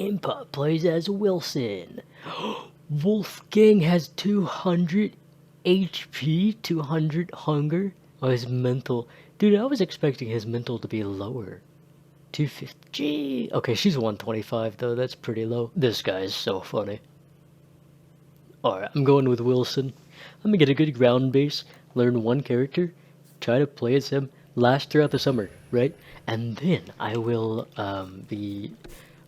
Impop plays as Wilson. Wolfgang has 200 HP, 200 hunger. Oh, his mental. Dude, I was expecting his mental to be lower. 250. Gee. Okay, she's 125 though. That's pretty low. This guy is so funny. Alright, I'm going with Wilson. I'm gonna get a good ground base, learn one character, try to play as him, last throughout the summer, right? And then I will be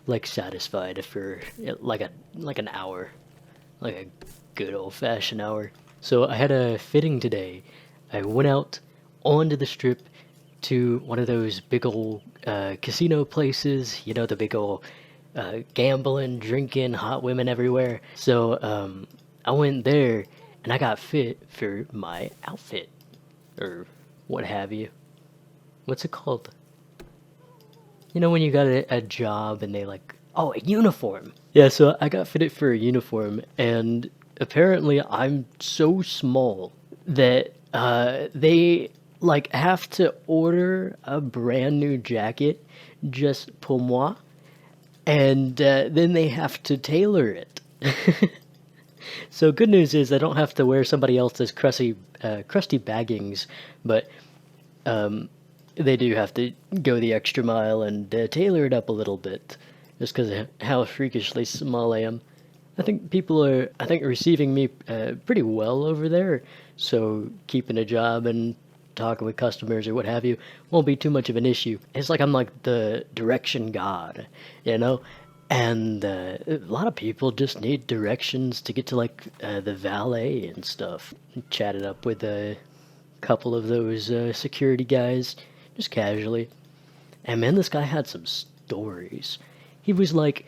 like satisfied for like an hour, like a good old-fashioned hour. So I had a fitting today. I went out onto the strip to one of those big old casino places, you know, the big old gambling, drinking, hot women everywhere. So I went there and I got fit for my outfit or what have you. What's it called? You know, when you got a job and they like, oh, a uniform. Yeah, so I got fitted for a uniform, and apparently I'm so small that they like have to order a brand new jacket just pour moi, and then they have to tailor it. So good news is I don't have to wear somebody else's crusty baggings, but they do have to go the extra mile and tailor it up a little bit, just because of how freakishly small I am. I think receiving me pretty well over there, so keeping a job and talking with customers or what have you won't be too much of an issue. It's like I'm like the direction god, you know? And a lot of people just need directions to get to like the valet and stuff. Chatted up with a couple of those security guys, just casually. And man, this guy had some stories. He was like,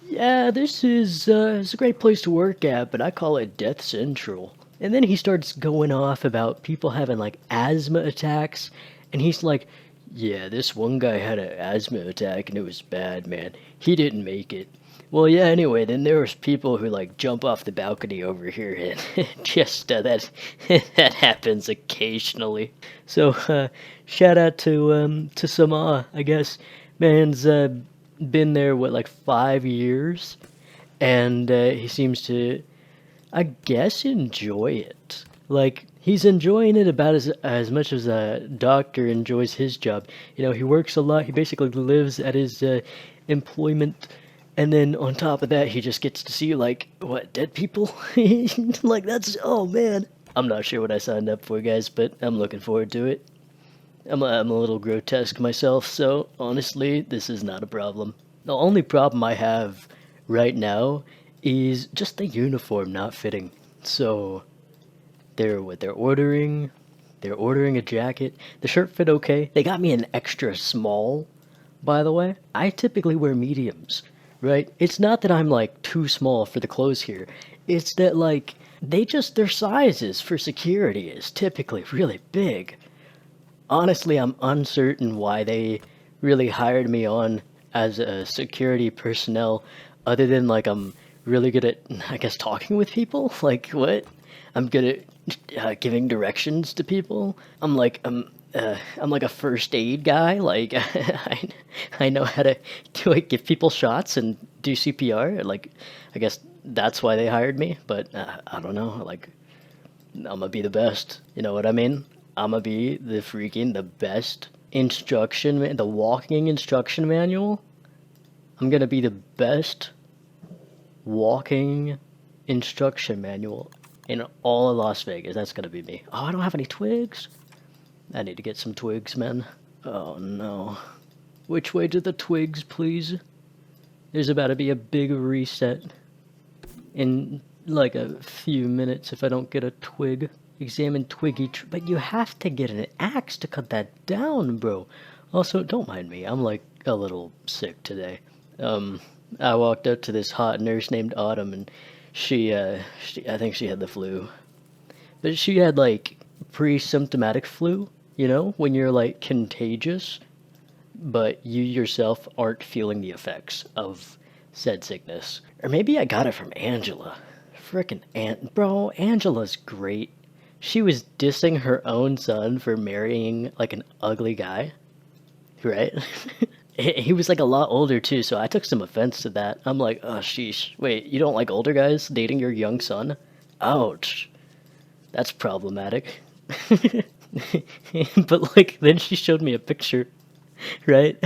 "Yeah, this is it's a great place to work at, but I call it Death Central." And then he starts going off about people having like asthma attacks, and he's like, "Yeah, this one guy had an asthma attack and it was bad, man. He didn't make it." Well, yeah, anyway, then there was people who like jump off the balcony over here, and just that that happens occasionally. So, shout out to Sama, I guess. Man's been there what like 5 years, and he seems to, I guess, enjoy it. Like he's enjoying it about as much as a doctor enjoys his job. You know, he works a lot. He basically lives at his employment, and then on top of that, he just gets to see like what dead people. Like that's, oh man. I'm not sure what I signed up for, guys, but I'm looking forward to it. I'm a little grotesque myself, so honestly, this is not a problem. The only problem I have right now is just the uniform not fitting. So they're ordering. They're ordering a jacket. The shirt fit okay. They got me an extra small, by the way. I typically wear mediums, right? It's not that I'm like too small for the clothes here. It's that like their sizes for security is typically really big. Honestly, I'm uncertain why they really hired me on as a security personnel, other than like I'm really good at, I guess, talking with people. Like what? I'm good at giving directions to people. I'm like a first aid guy. Like I know how to do like give people shots and do CPR. Like I guess that's why they hired me. But I don't know. Like I'm gonna be the best. You know what I mean? I'm gonna be the best the walking instruction manual. I'm gonna be the best walking instruction manual in all of Las Vegas. That's gonna be me. Oh, I don't have any twigs. I need to get some twigs, man. Oh no. Which way to the twigs, please? There's about to be a big reset in like a few minutes if I don't get a twig. Examine but you have to get an axe to cut that down, bro. Also, don't mind me. I'm like a little sick today. I walked up to this hot nurse named Autumn, and I think she had the flu, but she had like pre-symptomatic flu. You know, when you're like contagious, but you yourself aren't feeling the effects of said sickness. Or maybe I got it from Angela. Frickin' bro, Angela's great. She was dissing her own son for marrying like an ugly guy, right? He was like a lot older too, so I took some offense to that. I'm like, oh sheesh, wait, you don't like older guys dating your young son? Ouch, that's problematic. But like, then she showed me a picture, right,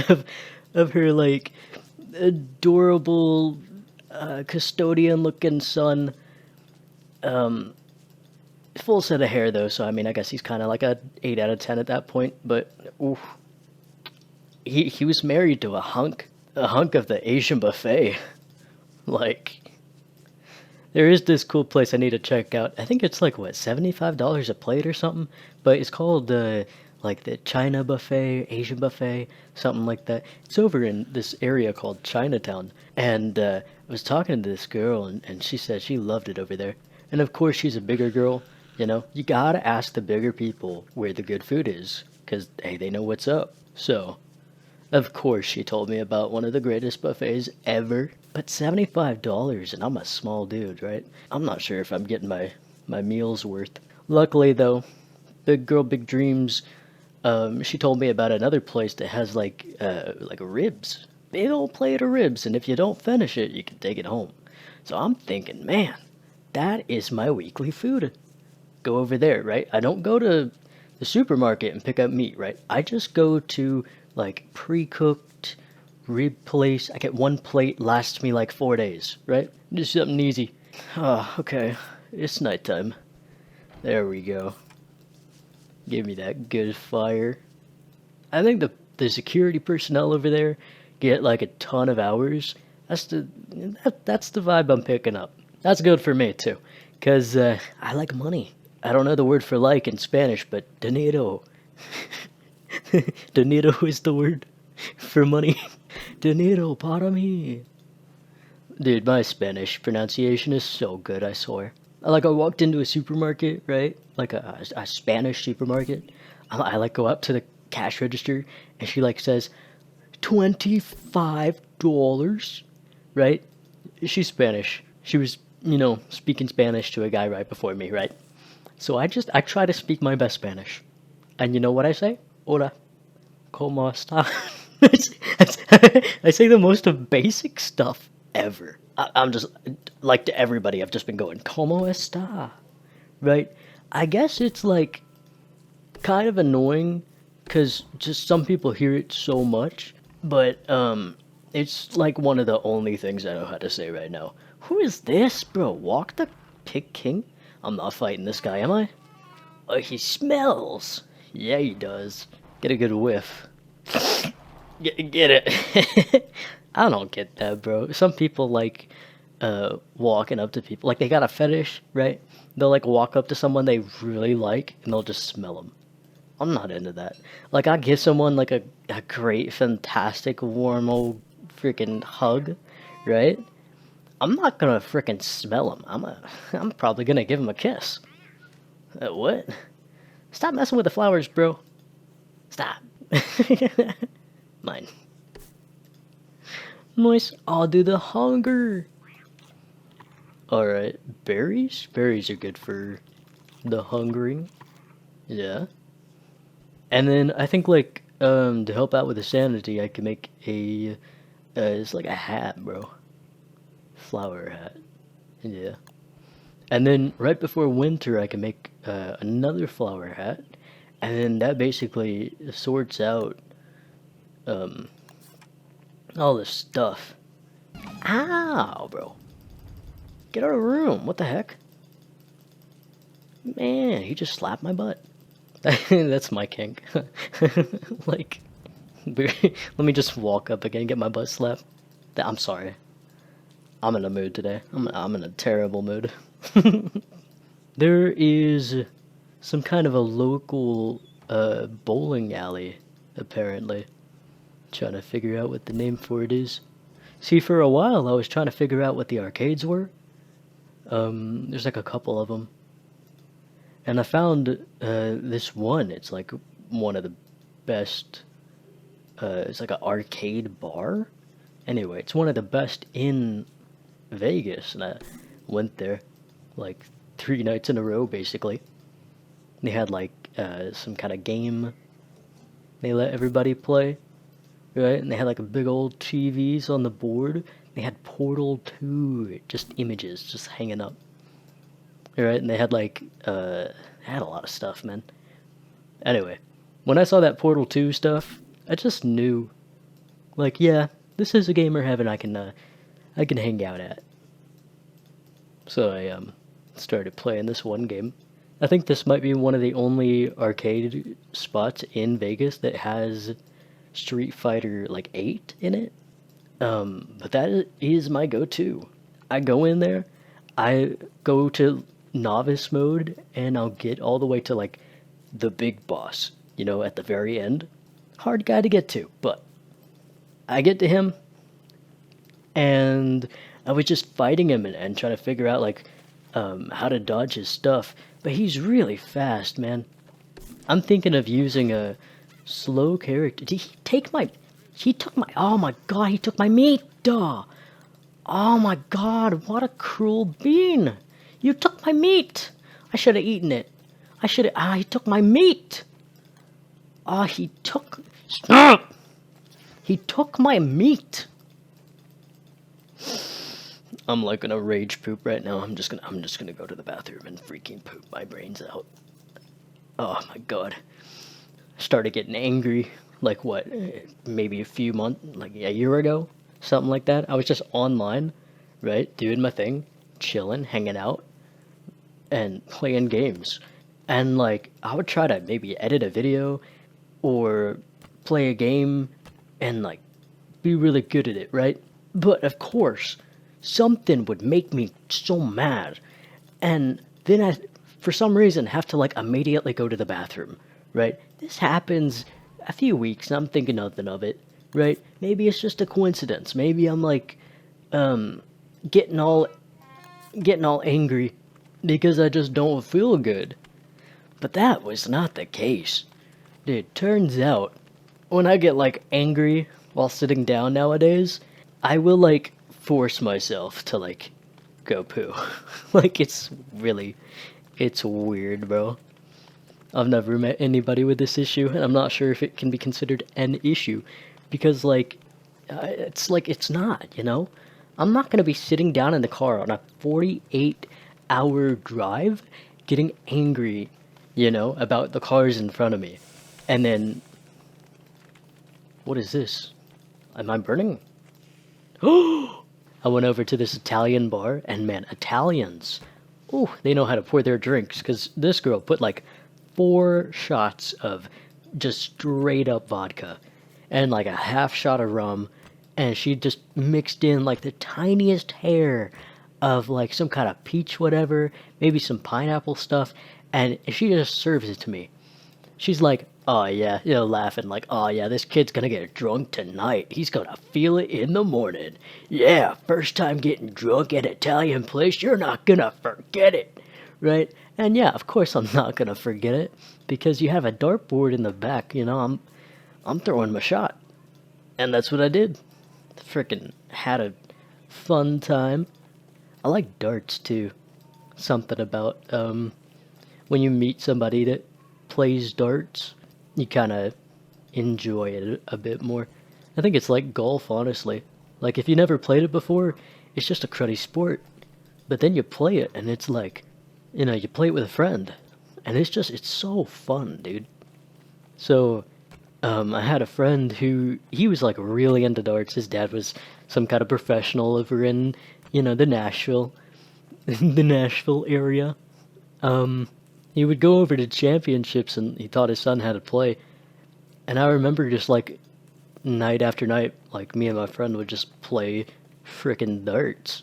of her like adorable custodian looking son. Full set of hair though, so I mean, I guess he's kind of like a 8 out of 10 at that point. But oof, he was married to a hunk of the Asian buffet. Like, there is this cool place I need to check out. I think it's like what, $75 a plate or something, but it's called like the China buffet, Asian buffet, something like that. It's over in this area called Chinatown, and I was talking to this girl, and she said she loved it over there. And of course, she's a bigger girl. You know, you gotta ask the bigger people where the good food is, cause hey, they know what's up. So of course, she told me about one of the greatest buffets ever. But $75, and I'm a small dude, right? I'm not sure if I'm getting my meals worth. Luckily, though, big girl, big dreams. She told me about another place that has like ribs, big old plate of ribs, and if you don't finish it, you can take it home. So I'm thinking, man, that is my weekly food. Go over there, right? I don't go to the supermarket and pick up meat, right? I just go to like pre-cooked rib place. I get one plate, lasts me like 4 days, right? Just something easy. Oh, okay. It's nighttime. There we go. Give me that good fire. I think the security personnel over there get like a ton of hours. That's the vibe I'm picking up. That's good for me too, cause I like money. I don't know the word for like in Spanish, but dinero. Dinero is the word for money. Dinero para mí. Dude, my Spanish pronunciation is so good, I swear. Like, I walked into a supermarket, right? Like a Spanish supermarket. I like go up to the cash register, and she like says, $25, right? She's Spanish. She was, speaking Spanish to a guy right before me, right? So I try to speak my best Spanish. And you know what I say? Hola, ¿cómo está? I say the most of basic stuff ever. I'm just, like to everybody, I've just been going, ¿cómo está? Right? I guess it's like kind of annoying because just some people hear it so much, but it's like one of the only things I know how to say right now. Who is this, bro? Walk the Pig King? I'm not fighting this guy, am I? Oh, he smells. Yeah, he does. Get a good whiff. Get it. I don't get that, bro. Some people like walking up to people. Like, they got a fetish, right? They'll like walk up to someone they really like and they'll just smell them. I'm not into that. Like, I give someone like a great, fantastic, warm old freaking hug, right? I'm not gonna freaking smell them. I'm probably gonna give them a kiss. What? Stop messing with the flowers, bro. Stop. Mine. Nice. I'll do the hunger. Alright. Berries? Berries are good for the hungering. Yeah. And then I think like to help out with the sanity, I can make it's like a hat, bro. Flower hat. Yeah. And then right before winter, I can make another flower hat, and then that basically sorts out all this stuff. Ow, bro! Get out of the room! What the heck? Man, he just slapped my butt. That's my kink. Like, let me just walk up again and get my butt slapped. I'm sorry. I'm in a mood today. I'm in a terrible mood. There is some kind of a local bowling alley, apparently. Trying to figure out what the name for it is. See, for a while I was trying to figure out what the arcades were. There's like a couple of them. And I found this one. It's like one of the best. It's like an arcade bar. Anyway, it's one of the best in Vegas, and I went there like 3 nights in a row, basically. They had like some kind of game they let everybody play. right? And they had like a big old TVs on the board. They had Portal 2, just images just hanging up, right? And they had like, they had a lot of stuff, man. Anyway, when I saw that Portal 2 stuff, I just knew, like, yeah, this is a gamer heaven I can hang out at. So I started playing this one game. I think this might be one of the only arcade spots in Vegas that has Street Fighter like 8 in it. But that is my go-to. I go in there, I go to novice mode, and I'll get all the way to like the big boss, at the very end. Hard guy to get to, but I get to him, and I was just fighting him and trying to figure out like how to dodge his stuff. But he's really fast, man. I'm thinking of using a slow character. Did he take my? He took my. Oh my god! He took my meat. Duh. Oh my god! What a cruel being! You took my meat. I should have eaten it. I should have. Ah, he took my meat. Ah, he took. Stop! He took my meat. I'm like gonna rage poop right now. I'm just gonna go to the bathroom and freaking poop my brains out. Oh my god. Started getting angry like what, maybe a few months, like a year ago, something like that. I was just online, right, doing my thing, chilling, hanging out, and playing games. And like I would try to maybe edit a video or play a game and like be really good at it, right? But of course, something would make me so mad. And then I, for some reason, have to like immediately go to the bathroom, right? This happens a few weeks and I'm thinking nothing of it, right? Maybe it's just a coincidence. Maybe I'm like, getting all angry because I just don't feel good. But that was not the case. Dude, turns out when I get like angry while sitting down nowadays, I will like force myself to like go poo. Like it's weird, bro. I've never met anybody with this issue, and I'm not sure if it can be considered an issue because like it's not. I'm not going to be sitting down in the car on a 48-hour drive getting angry, about the cars in front of me. And then what is this? Am I burning? I went over to this Italian bar, and man, Italians, oh, they know how to pour their drinks, because this girl put like 4 shots of just straight up vodka, and like a half shot of rum, and she just mixed in like the tiniest hair of like some kind of peach whatever, maybe some pineapple stuff, and she just serves it to me. She's like, oh yeah, laughing like, oh yeah, this kid's gonna get drunk tonight. He's gonna feel it in the morning. Yeah, first time getting drunk at an Italian place, you're not gonna forget it, right? And yeah, of course I'm not gonna forget it because you have a dartboard in the back. I'm throwing my shot, and that's what I did. Frickin' had a fun time. I like darts too. Something about when you meet somebody that plays darts, you kind of enjoy it a bit more. I think it's like golf, honestly. Like, if you never played it before, it's just a cruddy sport. But then you play it, and it's like, you play it with a friend. And it's so fun, dude. So, I had a friend who, he was like really into darts. His dad was some kind of professional over in, the Nashville, the Nashville area. He would go over to championships and he taught his son how to play. And I remember just like night after night, like me and my friend would just play frickin' darts.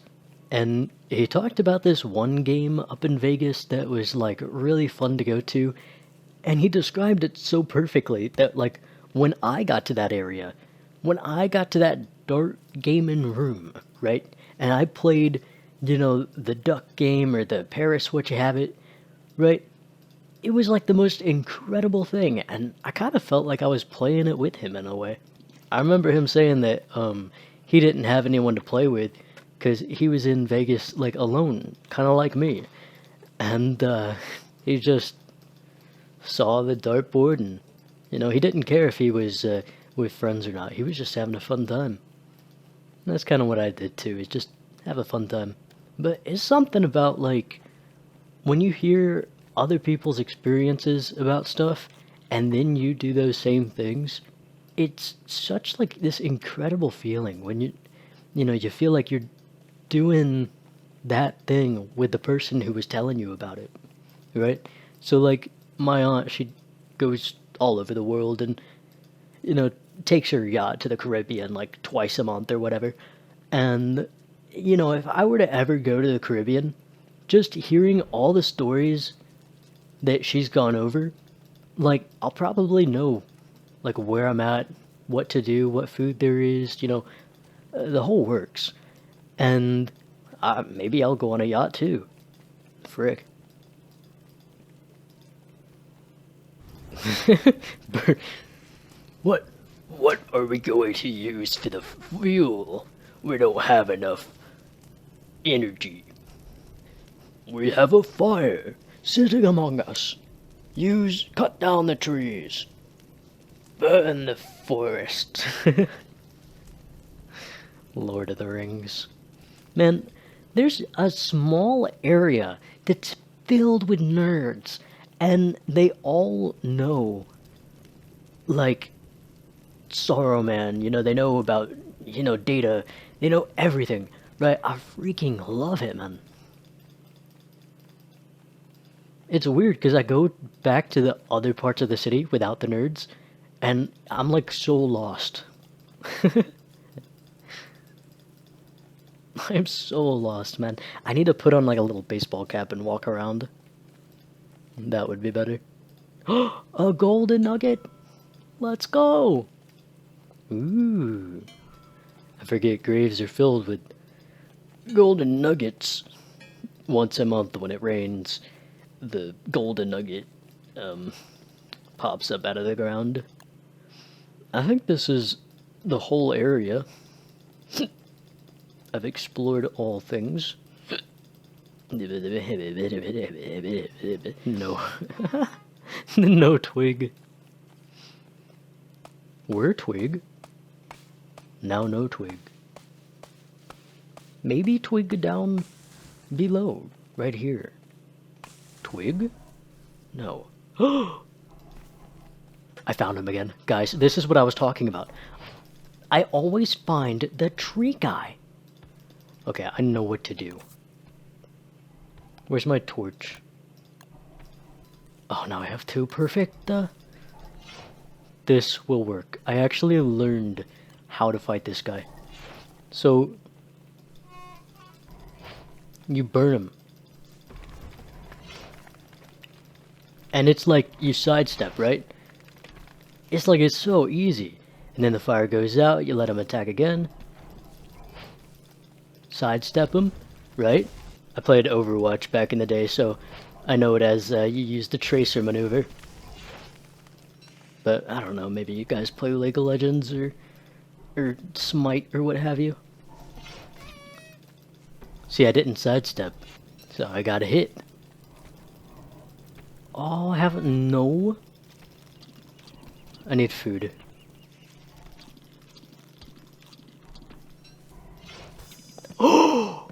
And he talked about this one game up in Vegas that was like really fun to go to. And he described it so perfectly that like when I got to that area, when I got to that dart gaming room, right? And I played, the duck game or the Paris what you have it, right? It was like the most incredible thing, and I kind of felt like I was playing it with him in a way. I remember him saying that he didn't have anyone to play with because he was in Vegas like alone, kind of like me, and he just saw the dartboard and he didn't care if he was with friends or not. He was just having a fun time. And that's kind of what I did too, is just have a fun time. But it's something about, like, when you hear other people's experiences about stuff, and then you do those same things, it's such, like, this incredible feeling when you feel like you're doing that thing with the person who was telling you about it, right? So, like, my aunt, she goes all over the world and, takes her yacht to the Caribbean like twice a month or whatever. And, if I were to ever go to the Caribbean, just hearing all the stories that she's gone over, like, I'll probably know, like, where I'm at, what to do, what food there is, the whole works. And maybe I'll go on a yacht too. Frick. What what are we going to use for the fuel? We don't have enough energy. We have a fire sitting among us. Cut down the trees. Burn the forest. Lord of the Rings. Man, there's a small area that's filled with nerds, and they all know, like, Saruman, they know about, Data, they know everything, right? I freaking love it, man. It's weird, because I go back to the other parts of the city without the nerds, and I'm, like, so lost. I'm so lost, man. I need to put on, like, a little baseball cap and walk around. That would be better. A golden nugget! Let's go! Ooh. I forget graves are filled with golden nuggets. Once a month when it rains, the golden nugget pops up out of the ground. I think this is the whole area. I've explored all things. No. No twig. Where twig? Now no twig. Maybe twig down below, right here. Twig? No. I found him again. Guys, this is what I was talking about. I always find the tree guy. Okay, I know what to do. Where's my torch? Oh, now I have two. Perfect. This will work. I actually learned how to fight this guy. So, you burn him. And it's like you sidestep, right? It's like it's so easy. And then the fire goes out, you let him attack again. Sidestep him, right? I played Overwatch back in the day, so I know it as you use the tracer maneuver. But I don't know, maybe you guys play League of Legends or Smite or what have you. See, I didn't sidestep, so I got a hit. Oh, I haven't. No. I need food. Oh!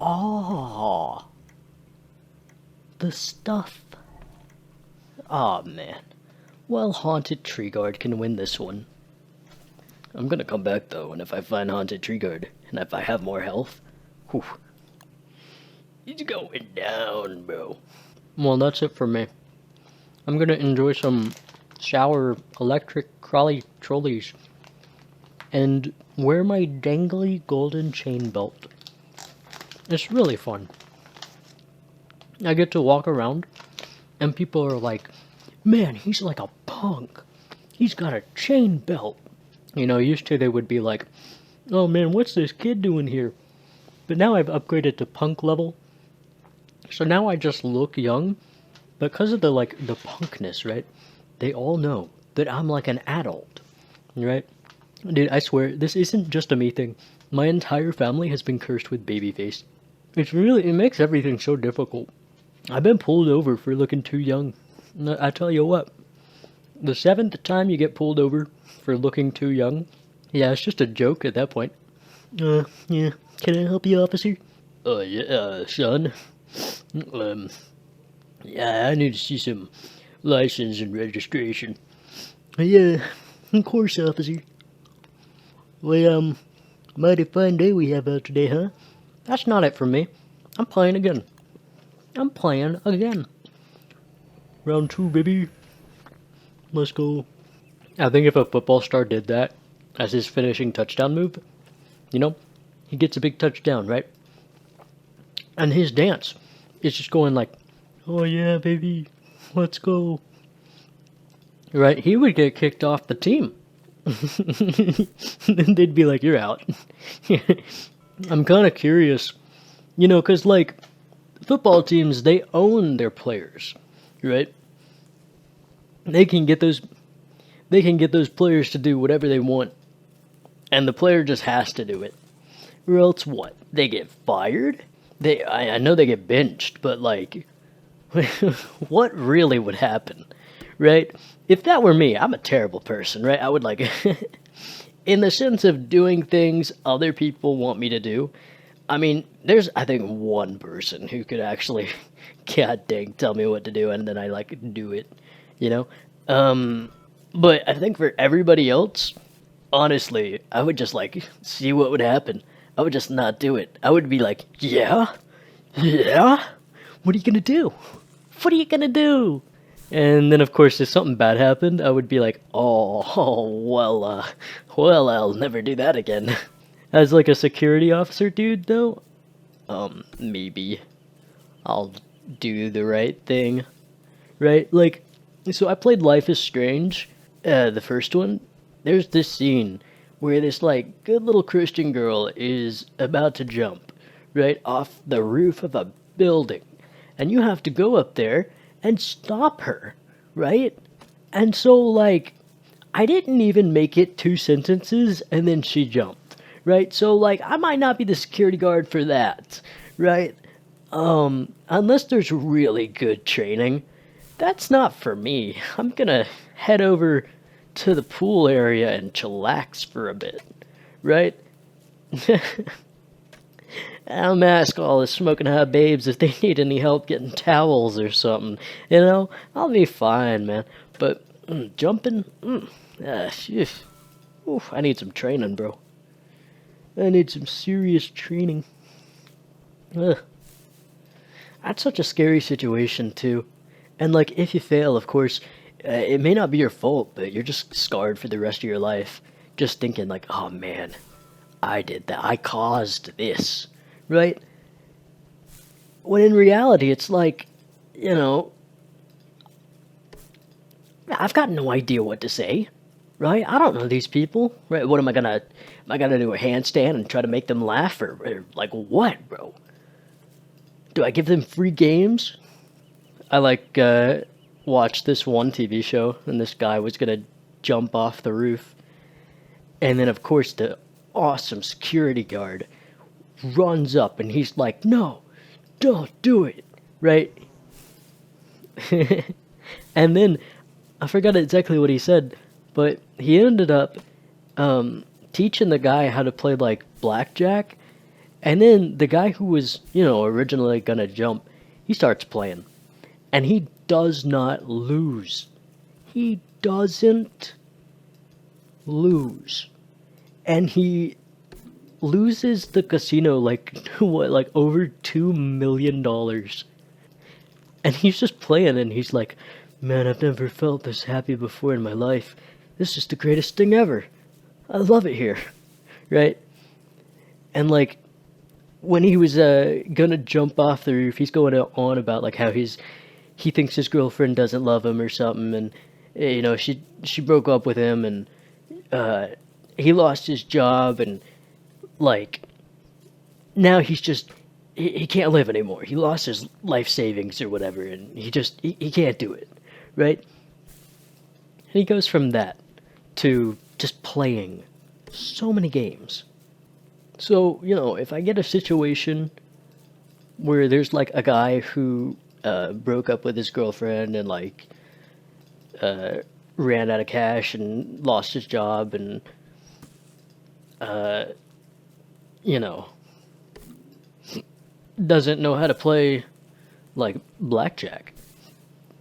Oh! The stuff. Aw, oh, man. Well, Haunted Tree Guard can win this one. I'm gonna come back, though, and if I find Haunted Tree Guard, and if I have more health, whew. It's going down, bro. Well, that's it for me. I'm gonna enjoy some shower electric trolley trolleys and wear my dangly golden chain belt. It's really fun. I get to walk around and people are like, man, he's like a punk. He's got a chain belt. Used to they would be like, oh man, what's this kid doing here? But now I've upgraded to punk level. So now I just look young. Because of the punkness, right? They all know that I'm like an adult, right? Dude, I swear, this isn't just a me thing. My entire family has been cursed with baby face. It makes everything so difficult. I've been pulled over for looking too young. I tell you what, The seventh time you get pulled over for looking too young, yeah, it's just a joke at that point. Yeah, can I help you, officer? Yeah, son. Um, yeah, I need to see some license and registration. Yeah, of course, officer. Well, mighty fine day we have out today, huh? That's not it for me. I'm playing again. I'm playing again. Round two, baby. Let's go. I think if a football star did that as his finishing touchdown move, you know, he gets a big touchdown, right? And his dance is just going like, oh yeah, baby, let's go. Right? He would get kicked off the team. Then they'd be like, you're out. I'm kind of curious, because like football teams, they own their players, right? They can get those players to do whatever they want, and the player just has to do it. Or else what? They get fired? I know they get benched, but like, what really would happen, right? If that were me, I'm a terrible person, right? I would like, in the sense of doing things other people want me to do. I mean, there's, I think, one person who could actually, god dang, tell me what to do, and then I like do it, you know? But I think for everybody else, honestly, I would just like see what would happen. I would just not do it. I would be like, yeah? Yeah? What are you gonna do? What are you gonna do? And then, of course, if something bad happened, I would be like, well, I'll never do that again. As like a security officer dude, though, maybe I'll do the right thing, right? Like, so I played Life is Strange, the first one. There's this scene where this, like, good little Christian girl is about to jump, right, off the roof of a building. And you have to go up there and stop her, right? And so, like, I didn't even make it 2 sentences and then she jumped, right? So, like, I might not be the security guard for that, right? Unless there's really good training, that's not for me. I'm gonna head over to the pool area and chillax for a bit, right? I'll ask all the smoking hot babes if they need any help getting towels or something. I'll be fine, man. But jumping, oof, I need some training, bro. I need some serious training. Ugh. That's such a scary situation, too. And, like, if you fail, of course, it may not be your fault, but you're just scarred for the rest of your life. Just thinking, like, oh man, I did that. I caused this. Right? When in reality, it's like, I've got no idea what to say. Right? I don't know these people. Right? What am I gonna do a handstand and try to make them laugh? Or like, what, bro? Do I give them free games? I like watched this one TV show, and this guy was gonna jump off the roof, and then of course the awesome security guard runs up, and he's like, "No, don't do it!" Right? And then I forgot exactly what he said, but he ended up teaching the guy how to play like blackjack, and then the guy who was originally gonna jump, he starts playing. And he does not lose. He doesn't lose. And he loses the casino like what, like over $2 million. And he's just playing and he's like, man, I've never felt this happy before in my life. This is the greatest thing ever. I love it here. Right? And like when he was gonna jump off the roof, he's going on about like how he thinks his girlfriend doesn't love him or something, and she broke up with him, and he lost his job, and like now he can't live anymore. He lost his life savings or whatever, and he can't do it, right? And he goes from that to just playing so many games. So if I get a situation where there's like a guy who broke up with his girlfriend and like ran out of cash and lost his job and, uh, you know, doesn't know how to play, like, blackjack,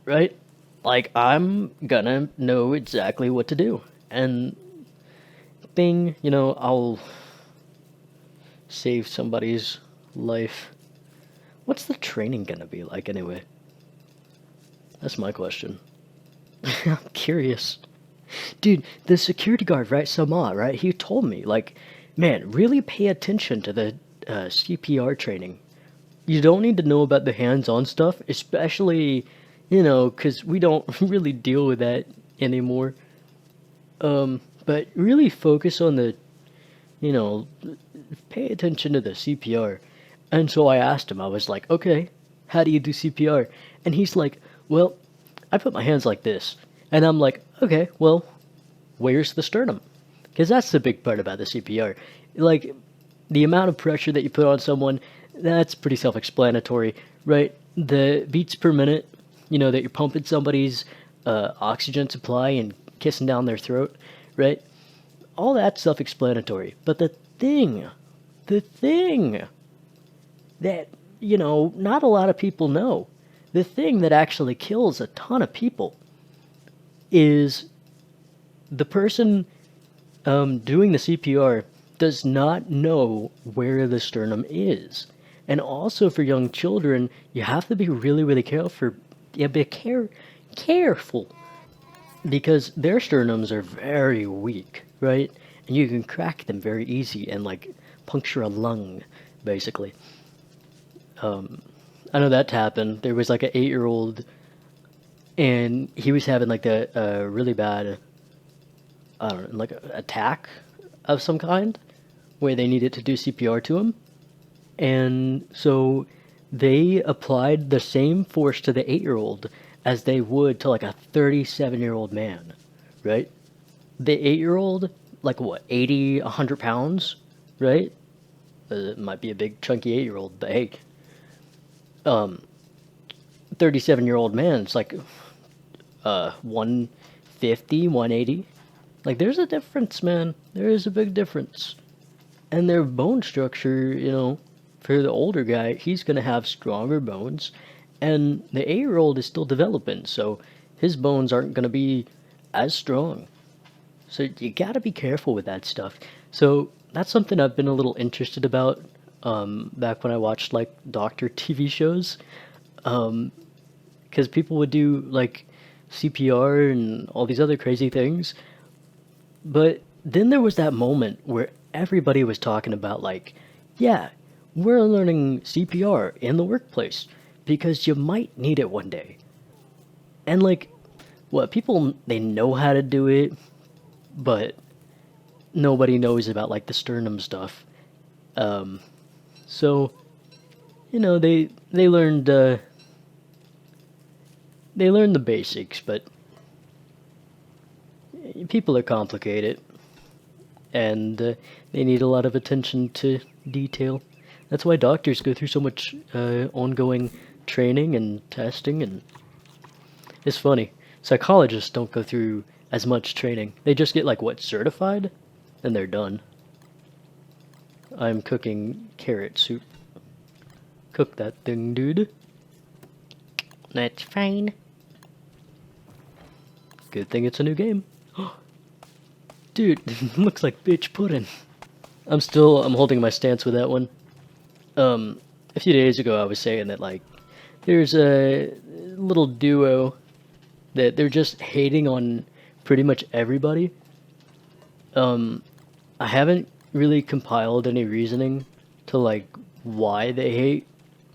right? Like, I'm gonna know exactly what to do. And thing, I'll save somebody's life. What's the training gonna be like anyway? That's my question. I'm curious. Dude, the security guard, right, Sama, right, he told me, like, man, really pay attention to the CPR training. You don't need to know about the hands-on stuff, especially, because we don't really deal with that anymore. But really focus on the, you know, pay attention to the CPR. And so I asked him, I was like, okay, how do you do CPR? And he's like, well, I put my hands like this. And I'm like, okay, well, where's the sternum? Because that's the big part about the CPR. Like, the amount of pressure that you put on someone, that's pretty self-explanatory, right? The beats per minute, that you're pumping somebody's oxygen supply and kissing down their throat, right? All that's self-explanatory. But the thing that, not a lot of people know, the thing that actually kills a ton of people is the person doing the CPR does not know where the sternum is. And also for young children, you have to be really, really careful. Yeah, careful because their sternums are very weak, right? And you can crack them very easy and like puncture a lung, basically. I know that happened. There was like an 8-year-old, and he was having like a really bad, I don't know, like a attack of some kind, where they needed to do CPR to him. And so they applied the same force to the 8-year-old as they would to like a 37-year-old man, right? The 8-year-old, like what, 80, 100 pounds, right? It might be a big chunky 8-year-old, but hey, 37-year-old man, it's like 150, 180. Like, there's a difference, man. There is a big difference. And their bone structure, for the older guy, he's going to have stronger bones. And the 8-year-old is still developing, so his bones aren't going to be as strong. So you got to be careful with that stuff. So that's something I've been a little interested about back when I watched, like, doctor TV shows. Because people would do, like, CPR and all these other crazy things. But then there was that moment where everybody was talking about, like, yeah, we're learning CPR in the workplace because you might need it one day. And, like, what, people, they know how to do it, but nobody knows about, like, the sternum stuff. So, they learned, they learned the basics, but people are complicated, and they need a lot of attention to detail. That's why doctors go through so much ongoing training and testing, and it's funny. Psychologists don't go through as much training. They just get, like, what, certified? And they're done. I'm cooking carrot soup. Cook that thing, dude. That's fine. Good thing it's a new game. Dude, looks like bitch pudding. I'm holding my stance with that one. A few days ago I was saying that, like, there's a little duo that they're just hating on pretty much everybody. I haven't really compiled any reasoning to, like, why they hate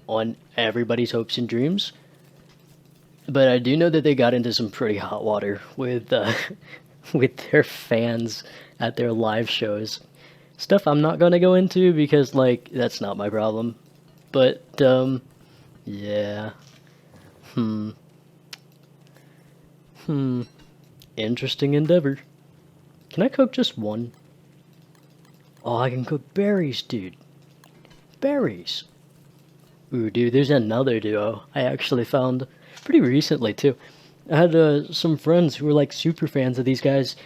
on everybody's hopes and dreams. But I do know that they got into some pretty hot water with with their fans at their live shows. Stuff I'm not gonna go into because, like, that's not my problem. But yeah. Interesting endeavor. Can I cook just one? Oh, I can cook berries, dude. Berries. Ooh, dude, there's another duo I actually found pretty recently, too. I had some friends who were like super fans of these guys,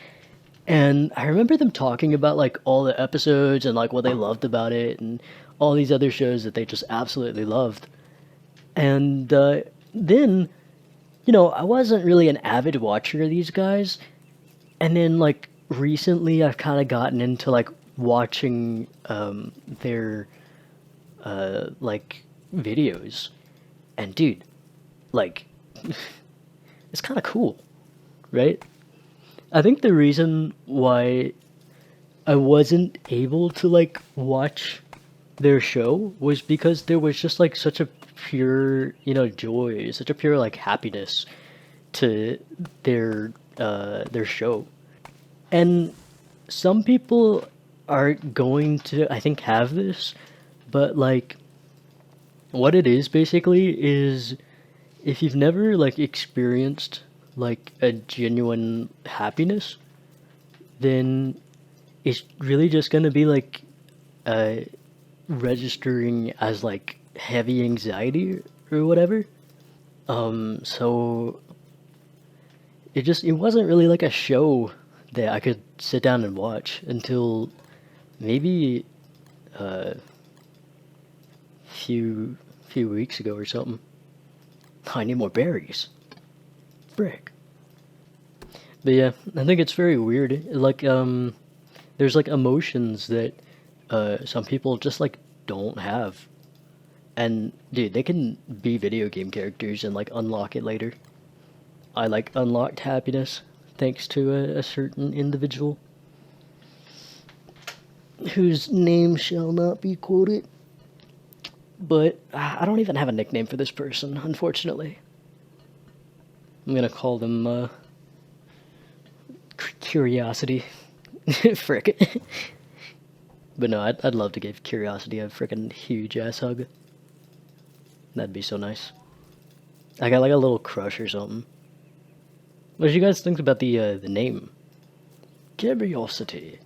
and I remember them talking about like all the episodes and like what they loved about it, and all these other shows that they just absolutely loved. And then, I wasn't really an avid watcher of these guys, and then like recently, I've kind of gotten into like watching their like videos, and dude, like it's kind of cool, right? I think the reason why I wasn't able to like watch their show was because there was just like such a pure, joy, such a pure like happiness to their show. And some people are going to, I think, have this, but like what it is basically is if you've never like experienced like a genuine happiness, then it's really just gonna be like uh registering as like heavy anxiety or whatever. So it wasn't really like a show that I could sit down and watch until maybe a few weeks ago or something. I need more berries. Frick. But yeah, I think it's very weird. Like there's like emotions that some people just like don't have. And dude, they can be video game characters and like unlock it later. I like unlocked happiness thanks to a certain individual whose name shall not be quoted. But I don't even have a nickname for this person, unfortunately. I'm gonna call them Curiosity. Frick. But no, I'd love to give Curiosity a freaking huge ass hug. That'd be so nice. I got like a little crush or something. What do you guys think about the name? Curiosity,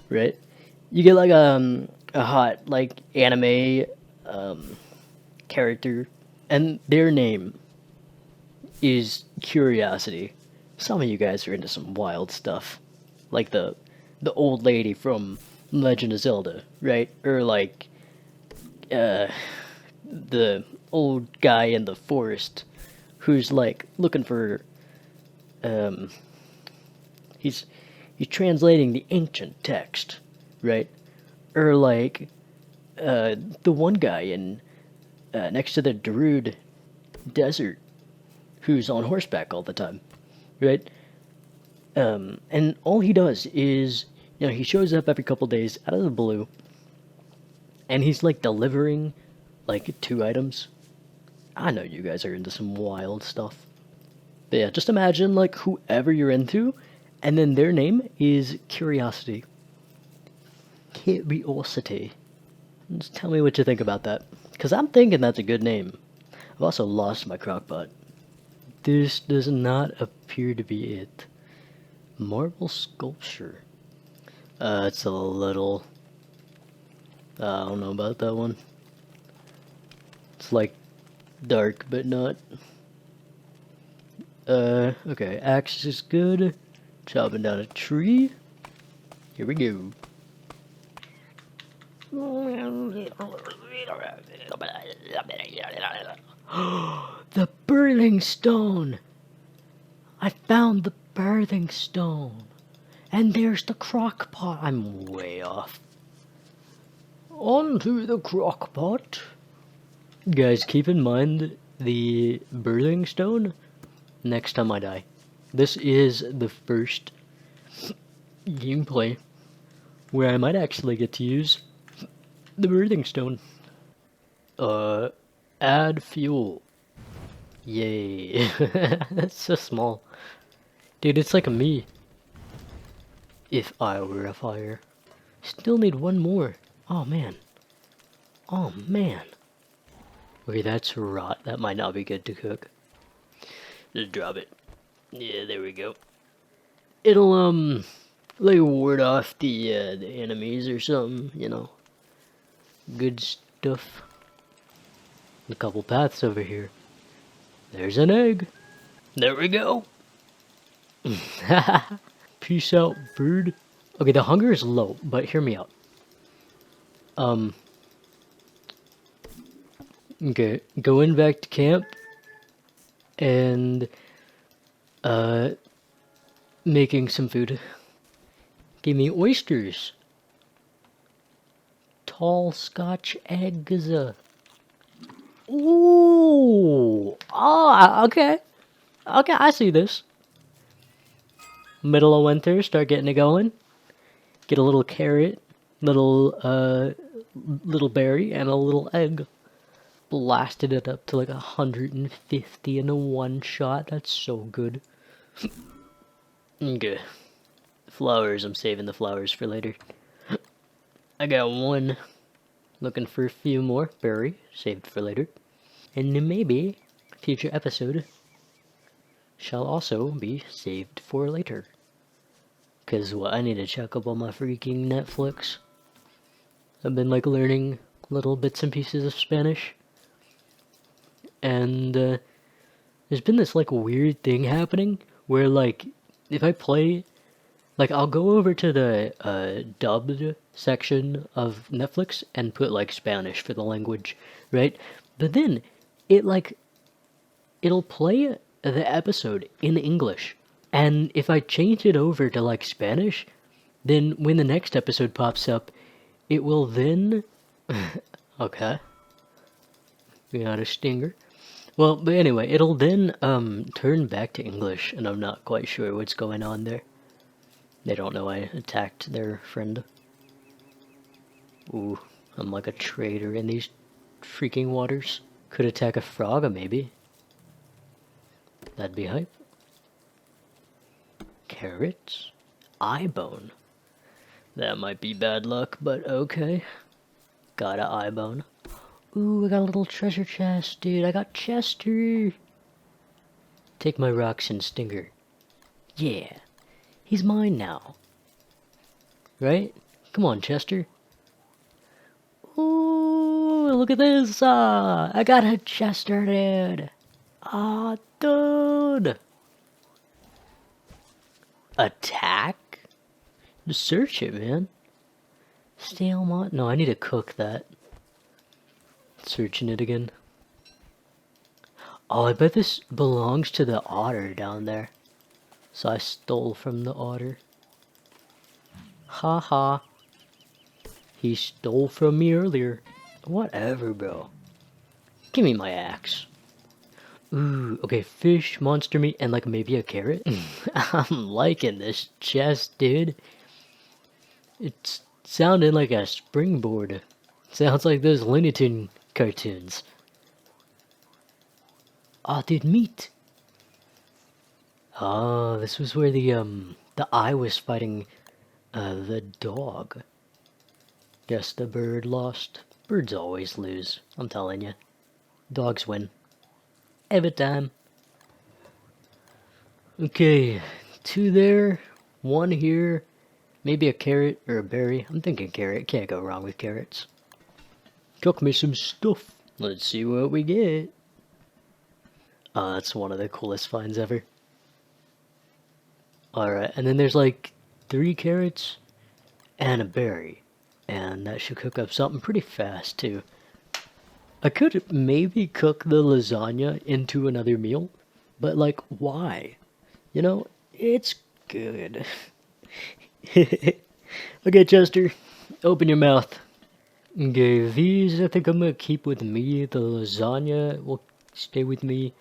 right? You get like a hot like anime character, and their name is Curiosity. Some of you guys are into some wild stuff, like the old lady from Legend of Zelda, right? Or like the old guy in the forest who's like looking for um he's he's translating the ancient text, right? Or like the one guy in next to the Darude desert who's on horseback all the time, right? And all he does is, he shows up every couple days out of the blue, and he's like delivering like two items. I know you guys are into some wild stuff. But yeah, just imagine like whoever you're into, and then their name is Curiosity. Curiosity. Just tell me what you think about that. Because I'm thinking that's a good name. I've also lost my crockpot. This does not appear to be it. Marble sculpture. It's a little... I don't know about that one. It's like dark, but not. Okay, axe is good. Chopping down a tree. Here we go. The birthing stone! I found the birthing stone. And there's the crock pot. I'm way off. Onto the crock pot. Guys, keep in mind the birthing stone next time I die. This is the first gameplay where I might actually get to use the birthing stone. Add fuel. Yay. That's so small. Dude, it's like a me. If I were a fire. Still need one more. Oh man. Oh man. Okay, that's rot. That might not be good to cook. Just drop it. Yeah, there we go. It'll, like ward off the enemies or something, Good stuff. A couple paths over here. There's an egg. There we go. Peace out, bird. Okay, the hunger is low, but hear me out. Okay, going back to camp and making some food. Give me oysters. Tall Scotch eggs. Ooh. Oh, okay. Okay, I see this. Middle of winter, start getting it going. Get a little carrot, little berry, and a little egg. Blasted it up to like 150 in a one shot. That's so good. Okay. Flowers, I'm saving the flowers for later. I got one. Looking for a few more. Berry, saved for later. And then maybe a future episode shall also be saved for later. Cause what, I need to check up on my freaking Netflix. I've been like learning little bits and pieces of Spanish. And there's been this like weird thing happening where like if I play, like I'll go over to the dubbed section of Netflix and put like Spanish for the language, right? But then it'll play the episode in English. And if I change it over to like Spanish, then when the next episode pops up, it will then okay. We got a stinger. Well, but anyway, it'll then turn back to English, and I'm not quite sure what's going on there. They don't know I attacked their friend. Ooh, I'm like a traitor in these freaking waters. Could attack a frog, maybe. That'd be hype. Carrots? Eye bone. That might be bad luck, but okay. Got a eye bone. Ooh, I got a little treasure chest, dude. I got Chester. Take my rocks and stinger. Yeah. He's mine now. Right? Come on, Chester. Ooh, look at this. I got a Chester, dude. Dude. Attack? Just search it, man. Stale mod? No, I need to cook that. Searching it again. Oh, I bet this belongs to the otter down there. So I stole from the otter. Ha ha. He stole from me earlier. Whatever, bro. Give me my axe. Ooh, okay, fish, monster meat, and like maybe a carrot. I'm liking this chest, dude. It's sounding like a springboard. Sounds like those Looney Tunes cartoons. Oh, dude, meat. Oh, this was where the eye was fighting the dog. Guess the bird lost. Birds always lose, I'm telling you. Dogs win. Every time. Okay, 2 there, 1 here, maybe a carrot or a berry. I'm thinking carrot, can't go wrong with carrots. Cook me some stuff. Let's see what we get. Oh, that's one of the coolest finds ever. Alright, and then there's like 3 carrots and a berry. And that should cook up something pretty fast too. I could maybe cook the lasagna into another meal, but like, why? You know, it's good. Okay, Chester, open your mouth. Okay, these I think I'm gonna keep with me. The lasagna will stay with me.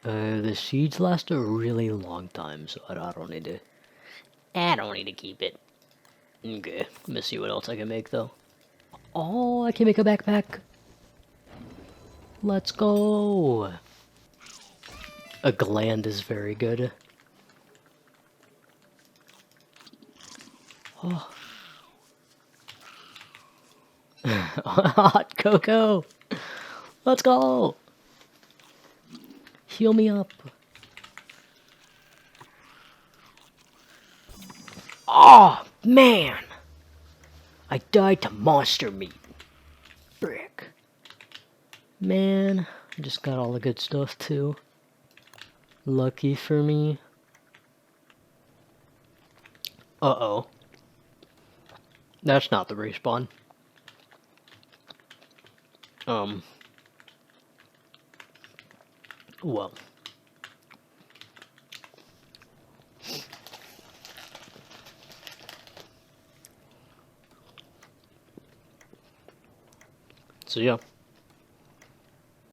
The seeds last a really long time, so I don't need to. I don't need to keep it. Okay, let me see what else I can make though. Oh, I can make a backpack. Let's go. A gland is very good. Oh. Hot cocoa. Let's go. Heal me up. Oh, man. I died to monster meat. Frick. Man, I just got all the good stuff too. Lucky for me. Uh-oh. That's not the respawn. Well. So yeah.